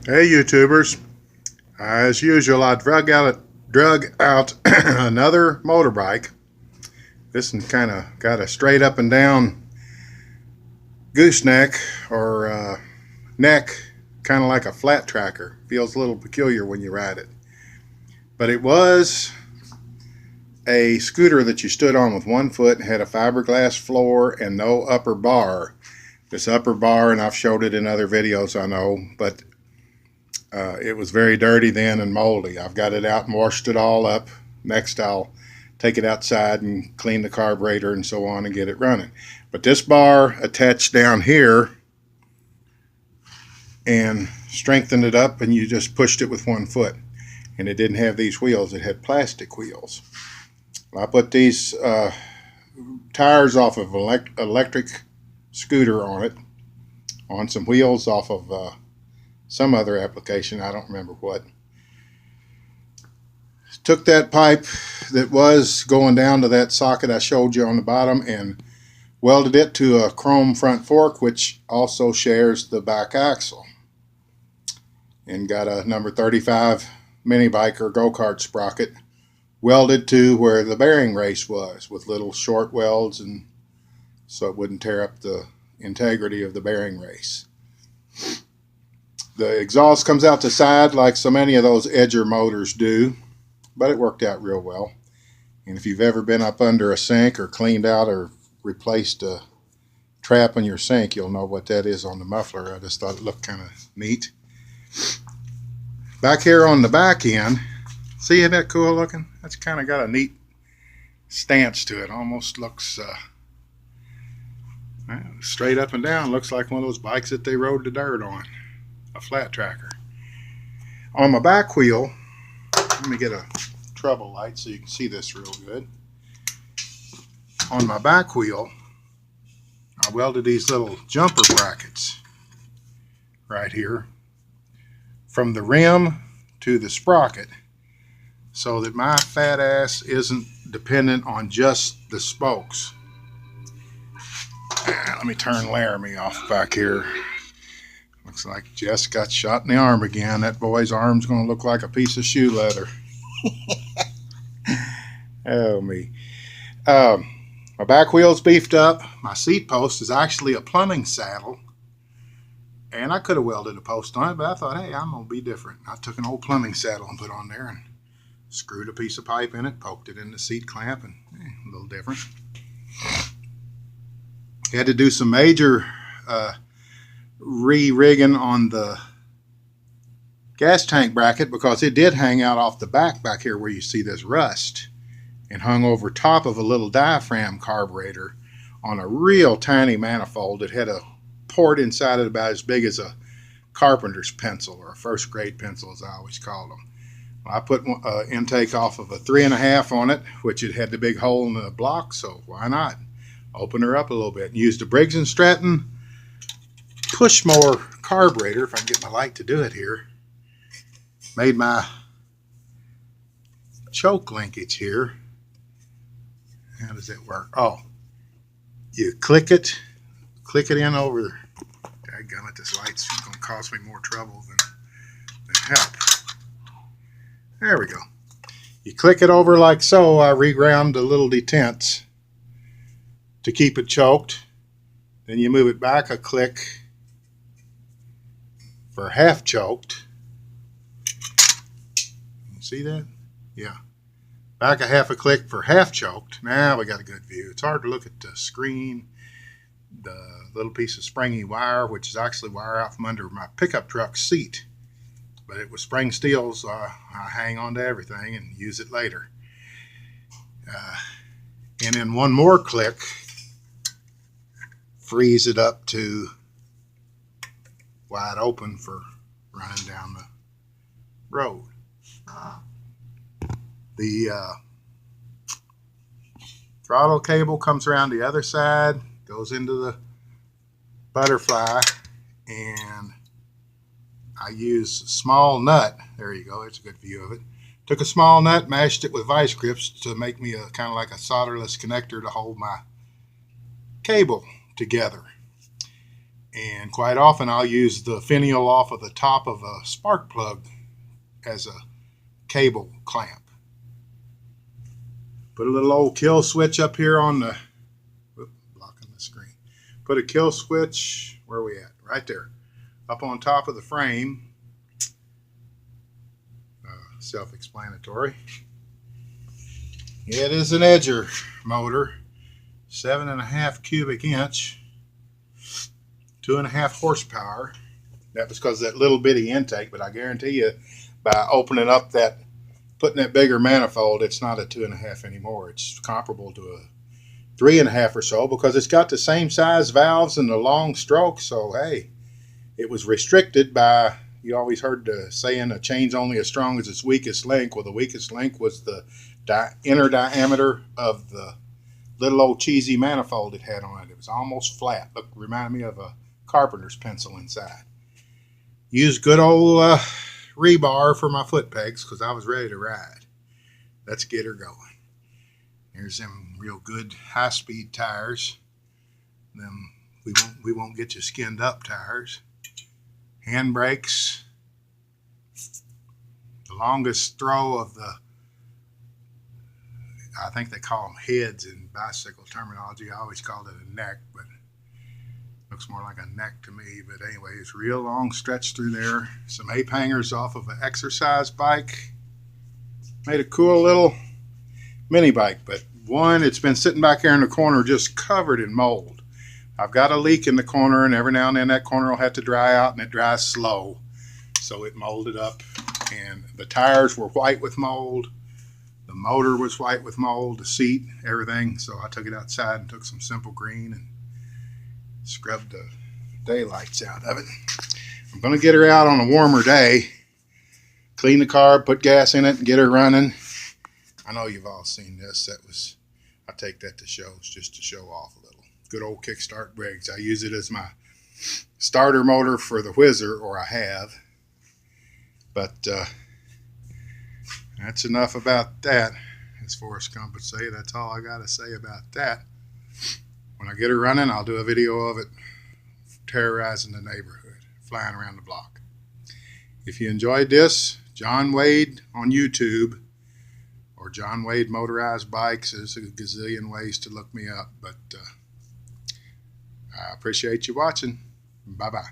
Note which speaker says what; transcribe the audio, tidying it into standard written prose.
Speaker 1: Hey YouTubers, as usual I drug out another motorbike. This one kind of got a straight up and down gooseneck or neck, kind of like a flat tracker. Feels a little peculiar when you ride it. But it was a scooter that you stood on with one foot and had a fiberglass floor and no upper bar. This upper bar, and I've showed it in other videos I know, but it was very dirty then and moldy. I've got it out and washed it all up. Next I'll take it outside and clean the carburetor and so on and get it running. But this bar attached down here and strengthened it up, and you just pushed it with one foot. And it didn't have these wheels, it had plastic wheels. I put these tires off of an electric scooter on it, on some wheels off of some other application, I don't remember what. Took that pipe that was going down to that socket I showed you on the bottom and welded it to a chrome front fork, which also shares the back axle, and got a number 35 mini bike or go-kart sprocket welded to where the bearing race was with little short welds, and so it wouldn't tear up the integrity of the bearing race. The exhaust comes out the side like so many of those edger motors do, but it worked out real well. And if you've ever been up under a sink or cleaned out or replaced a trap in your sink, you'll know what that is on the muffler. I just thought it looked kind of neat. Back here on the back end, see, isn't that cool looking? That's kind of got a neat stance to it. Almost looks straight up and down. Looks like one of those bikes that they rode the dirt on. A flat tracker. On my back wheel, let me get a trouble light so you can see this real good. On my back wheel, I welded these little jumper brackets right here from the rim to the sprocket, so that my fat ass isn't dependent on just the spokes. Let me turn Laramie off back here. Looks like Jess got shot in the arm again. That boy's arm's going to look like a piece of shoe leather. Oh, me. My back wheel's beefed up. My seat post is actually a plumbing saddle. And I could have welded a post on it, but I thought, hey, I'm going to be different. I took an old plumbing saddle and put on there and screwed a piece of pipe in it, poked it in the seat clamp, and a little different. Had to do some major re-rigging on the gas tank bracket because it did hang out off the back here where you see this rust, and hung over top of a little diaphragm carburetor on a real tiny manifold that had a port inside it about as big as a carpenter's pencil, or a first grade pencil as I always call them. I put intake off of a 3.5 on it, which it had the big hole in the block, so why not open her up a little bit and use the Briggs & Stratton push-more carburetor, if I can get my light to do it here. Made my choke linkage here. How does that work? Oh, you click it in over. Dadgummit, this light's going to cost me more trouble than help. There we go. You click it over like so. I reground the little detents to keep it choked. Then you move it back a click for half choked. You see that? Yeah. Back a half a click for half choked. Now we got a good view. It's hard to look at the screen. The little piece of springy wire, which is actually wire out from under my pickup truck seat. But it was spring steel, so I hang on to everything and use it later. And then one more click frees it up to wide open for running down the road. The throttle cable comes around the other side, goes into the butterfly, and I use a small nut. There you go, there's a good view of it. Took a small nut, mashed it with vice grips to make me a kind of like a solderless connector to hold my cable together. And quite often I'll use the finial off of the top of a spark plug as a cable clamp. Put a little old kill switch up here on the, blocking the screen. Put a kill switch, where are we at? Right there, up on top of the frame. Self-explanatory. It is an edger motor, 7.5 cubic inch, 2.5 horsepower. That was because of that little bitty intake, but I guarantee you, by opening up that, putting that bigger manifold, it's not a 2.5 anymore. It's comparable to a 3.5 or so, because it's got the same size valves and the long stroke. So hey, it was restricted by, you always heard the saying, a chain's only as strong as its weakest link. Well, the weakest link was the inner diameter of the little old cheesy manifold it had on it. It was almost flat. Look, reminded me of a carpenter's pencil inside. Used good old rebar for my foot pegs because I was ready to ride. Let's get her going. Here's them real good high-speed tires. Them we won't get you skinned up tires. Hand brakes. The longest throw of the, I think they call them heads in bicycle terminology. I always called it a neck, but it looks more like a neck to me. But anyway, it's real long stretch through there. Some ape hangers off of an exercise bike. Made a cool little mini bike, but one, it's been sitting back here in the corner just covered in mold. I've got a leak in the corner, and every now and then that corner will have to dry out, and it dries slow. So it molded up, and the tires were white with mold. The motor was white with mold, the seat, everything. So I took it outside and took some simple green and scrubbed the daylights out of it. I'm going to get her out on a warmer day, clean the car, put gas in it, and get her running. I know you've all seen this. I take that to shows just to show off a little. Good old kickstart Briggs. I use it as my starter motor for the Whizzer, or I have. But that's enough about that. As Forrest Gump would say, that's all I got to say about that. When I get her running, I'll do a video of it terrorizing the neighborhood, flying around the block. If you enjoyed this, John Wade on YouTube, or John Wade Motorized Bikes. There's a gazillion ways to look me up, but I appreciate you watching. Bye-bye.